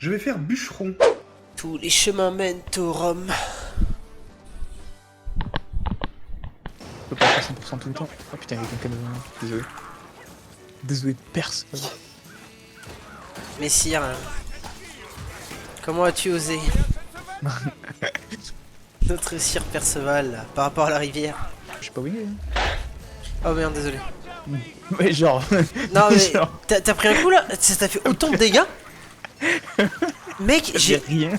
Je vais faire bûcheron. Tous les chemins mènent au Rhum. Je peux pas faire 100% tout le temps. Oh putain, il y a quelqu'un devant moi. Désolé. Désolé, perse. Messire, comment as-tu osé? Notre sire Perceval, là, par rapport à la rivière. Je suis pas winné. Oh merde, désolé. Ouais, genre. Non mais, Genre. t'as pris un coup là? Ça t'a fait autant de dégâts? Mec, J'ai rien.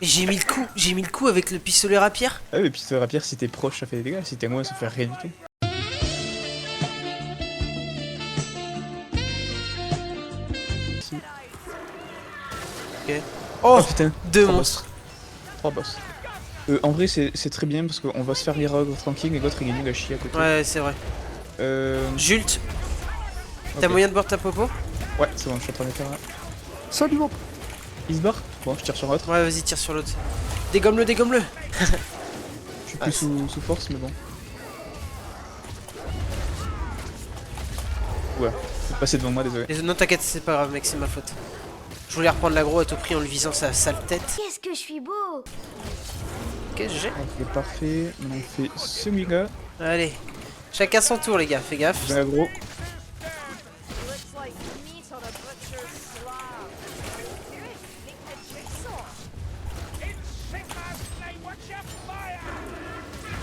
j'ai mis le coup avec le pistolet rapière. Ah oui, et puis ce rapière, si t'es proche, ça fait des dégâts. Si t'es loin, ça fait rien du tout. Ok. Oh, putain. deux 3 monstres. boss. 3 boss. En vrai, c'est très bien parce qu'on va se faire virer tranquille et l'autre il gagne la chier à côté. Ouais, c'est vrai. Jult, t'as Ok. moyen de boire ta popo? Ouais, c'est bon, je suis en train de faire là. Salut, bon. Il se barre. Bon, je tire sur l'autre. Ouais, vas-y, tire sur l'autre. Dégomme-le, dégomme-le. Je suis plus sous force, mais bon. Ouais, c'est passé devant moi, désolé. Non, t'inquiète, c'est pas grave, mec, c'est ma faute. Je voulais reprendre l'aggro à tout prix en lui visant sa sale tête. Qu'est-ce que je suis beau! Qu'est-ce que j'ai? Ok, parfait. Maintenant, on fait celui-là. Allez, chacun son tour, les gars, fais gaffe. J'ai un gros.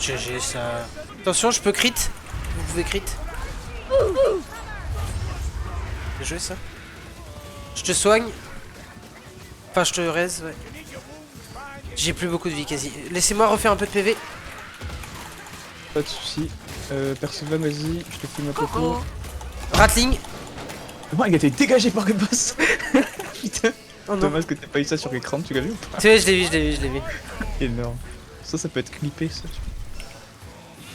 GG, ça. Attention, je peux crit. Vous pouvez crit. Bien joué, ça. Je te soigne. Enfin, je te raise, ouais. J'ai plus beaucoup de vie quasi. Laissez-moi refaire un peu de PV. Pas de soucis. Perceval, vas-y, je te fais ma popo. Ratling. Oh, il a été dégagé par le boss. Putain. Oh non. Dommage que t'aies pas eu ça sur l'écran, tu l'as vu ou pas? Tu sais, je l'ai vu, je l'ai vu, je l'ai vu. Énorme. Ça peut être clippé, ça.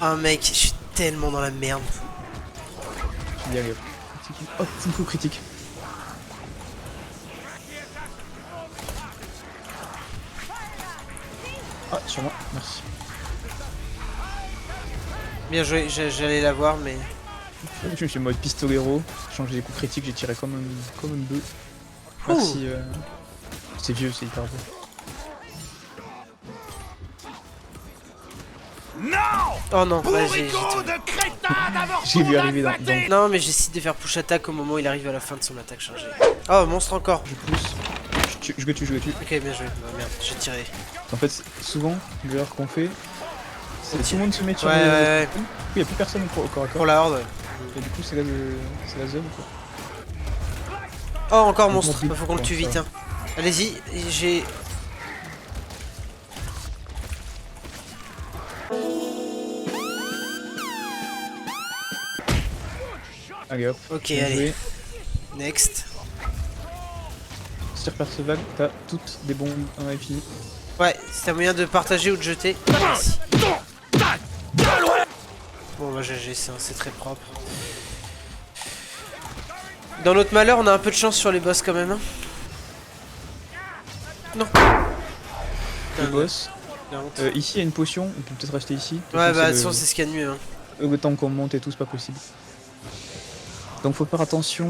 Oh mec, je suis tellement dans la merde. Tu y arrives. Oh, c'est un coup critique. Ah, sur moi, merci. Bien joué, j'allais la voir, mais. Je me suis en mode pistolero, changé les coups critiques, j'ai tiré comme un bœuf. Merci. C'est vieux, c'est hyper beau. Oh non, ouais, J'ai vu arriver dans. Non, mais j'essaie de faire push attack au moment où il arrive à la fin de son attaque chargée. Oh, monstre encore. Je pousse. Je le tue. Ok, bien joué. Oh, merde, j'ai tiré. En fait, souvent, l'erreur qu'on fait, c'est tout le monde se met sur Ouais, les. ouais. Oui, il n'y a plus personne au corps à corps. Pour la horde. Et du coup, c'est la zone quoi. Oh, encore monstre. Faut qu'on le tue vite. Hein. Allez-y, j'ai. Allez hop. Ok, bien allez. joué. Next. Sir Perceval, t'as toutes des bombes en infini. Ouais, si t'as moyen de partager ou de jeter. Merci. Bon, bah, GG, c'est très propre. Dans notre malheur, on a un peu de chance sur les boss quand même. Hein. Non. Le boss. La honte. Ici, il y a une potion, on peut peut-être rester ici. Ouais, bah, attention, c'est ce qu'il y a de mieux. Hein. Le temps qu'on monte et tout, c'est pas possible. Donc, faut faire attention.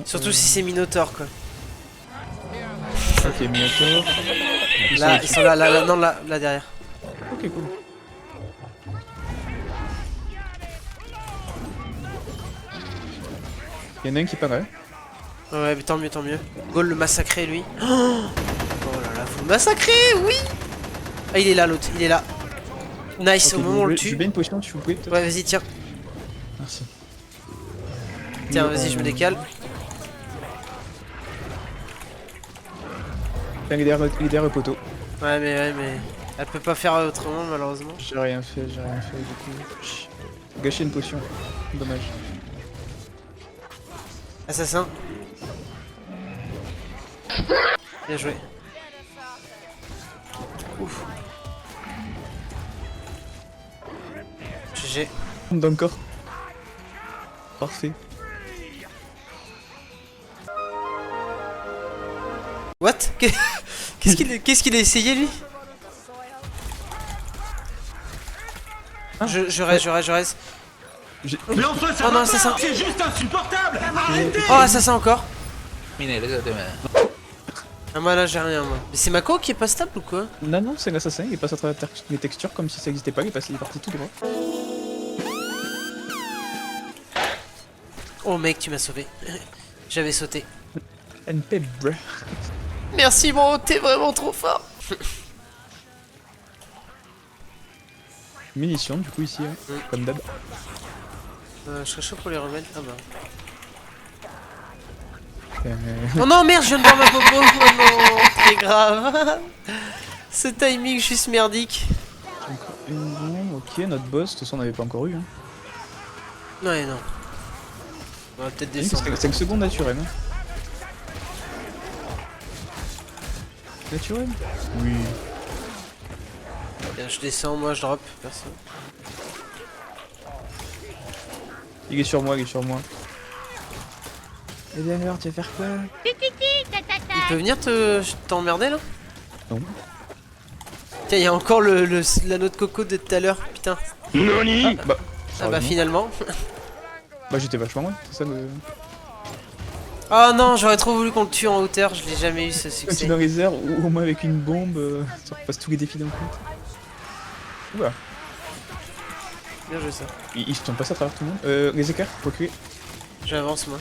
Surtout si c'est Minotaur, quoi. Ok, Minotaur. Là, ils sont là, non, là derrière. Ok, cool. Il y en a un qui est pas mal. Ouais, mais tant mieux, tant mieux. Gaul le massacrer, lui. Oh là là, vous le massacrez, oui. Ah, il est là, l'autre, il est là. Nice, Ok, au moment où on le j'ai tue. bien une potion, tu vous plaît. Ouais, vas-y, tiens. Merci. Tiens, vas-y, je me décale. Il est derrière le poteau. Ouais, mais elle peut pas faire autrement, malheureusement. J'ai rien fait du coup. J'ai gâché une potion. Dommage. Assassin. Bien joué. Ouf. GG. Dans le corps. Parfait. What? Qu'est-ce qu'il a essayé, lui? Ah. Je reste. Mais enfin, ça Oh non, assassin. c'est juste insupportable. Arrêtez. Oh, assassin encore. Ah moi là j'ai rien moi. Mais c'est Mako qui est pas stable ou quoi? Non, non, c'est l'assassin, il passe à travers les textures comme si ça existait pas, il est parti tout droit. Oh mec tu m'as sauvé. J'avais sauté. NP, bruh. Merci bro, t'es vraiment trop fort. Munitions du coup ici, hein, comme d'hab. Je serais chaud pour les remettre. Ah bah. Euh, Oh non merde, je viens de voir ma popo. Oh non, très grave. Ce timing juste merdique. encore une bombe, ok, notre boss, de toute façon on n'avait pas encore eu. Hein. Ouais non. On va peut-être Oui, descendre. 5 secondes naturel. Hein. Naturel? Oui. Bien, je descends, moi je drop, perso. Il est sur moi, il est sur moi. Et bien alors, tu vas faire quoi? Il peut venir t'emmerder là? Non. Tiens, il y a encore l'anneau de coco de tout à l'heure, putain. NANI? Bah, Ah bah finalement. bah j'étais vachement loin, c'est ça le... Oh non, j'aurais trop voulu qu'on le tue en hauteur, je l'ai jamais eu ce Quand tu succès. es dans les airs, ou au moins avec une bombe, ça repasse tous les défis d'un coup. Oula, Bien joué ça. ils se tombent pas ça à travers tout le monde. Les écarts, reculer. J'avance moi.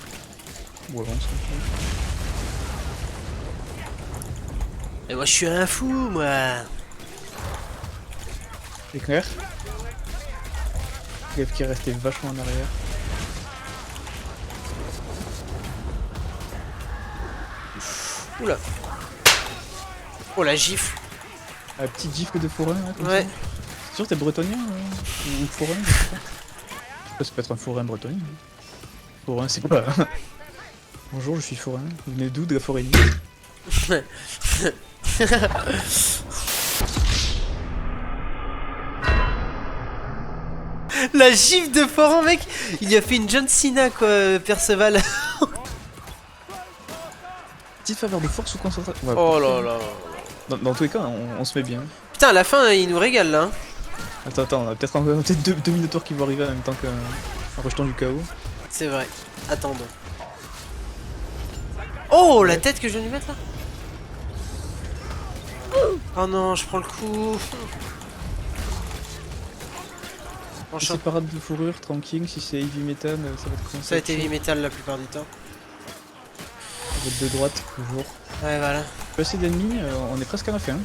Ou avance. Mais moi je suis un fou moi. Éclair. Glaive qui est resté vachement en arrière. Oula. Oh la gifle. Un petit gifle de forain là, comme Ouais. ça. C'est sûr que t'es bretonien ou forain? Je sais pas. Ça peut être un forain bretonien. Forain c'est quoi? Bonjour, je suis forain. Vous venez d'où? De la forêt? La gifle de forain mec. Il a fait une John Cena quoi, Perceval. Petite faveur de force ou concentration? Ouais, Oh là là. dans tous les cas, on se met bien. Putain à la fin il nous régale là. Hein. Attends, on a peut-être deux minotaures qui vont arriver en même temps qu'un rejeton du chaos. C'est vrai. Attendons. Oh la tête que je viens de lui mettre là. Oh non, je prends le coup. C'est parade de fourrure, tranquille, si c'est heavy metal, ça va être comme Ça a été heavy metal la plupart du temps. Vous êtes de droite, toujours. Ouais voilà. Pas assez d'ennemis, on est presque à la fin.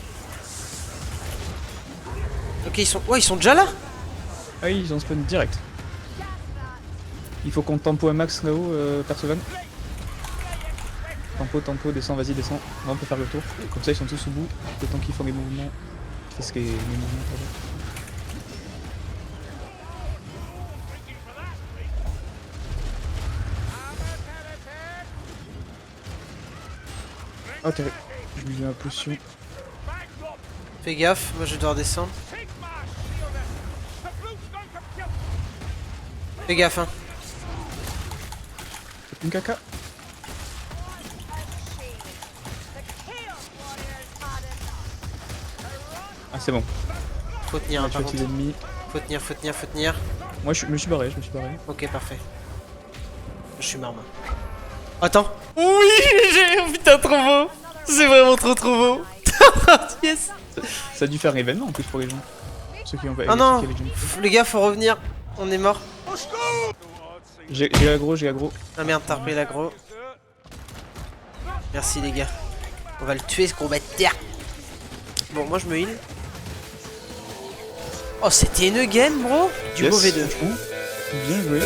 Ok ils sont. Ouais ils sont déjà là. Ah oui, ils ont spawn direct. Il faut qu'on tempo un max là-haut, Perceval. Tempo, descends, vas-y, descends. Là on peut faire le tour. Comme ça ils sont tous au bout. Le temps qu'ils font les mouvements. Qu'est-ce que les mouvements, pardon. Ah t'es... Je lui mets ma potion. Fais gaffe, moi je vais devoir descendre. Fais gaffe hein. C'est une caca. Ah c'est bon. Faut tenir On hein, a par tué contre. ses ennemis. Faut tenir. Moi je me suis barré, Ok parfait. Je suis marre moi. Attends. Oui j'ai... Putain trop beau. C'est vraiment trop beau. Yes. Ça a dû faire un événement en plus pour les gens. Ceux qui ont pas Ah non. avec Jim. Les gars faut revenir. On est mort. J'ai l'aggro. Ah merde t'as repris l'aggro. Merci les gars. On va le tuer ce combat de terre. Bon moi je me heal. Oh c'était une game bro. Du Yes, mauvais 2. franchement, bien joué.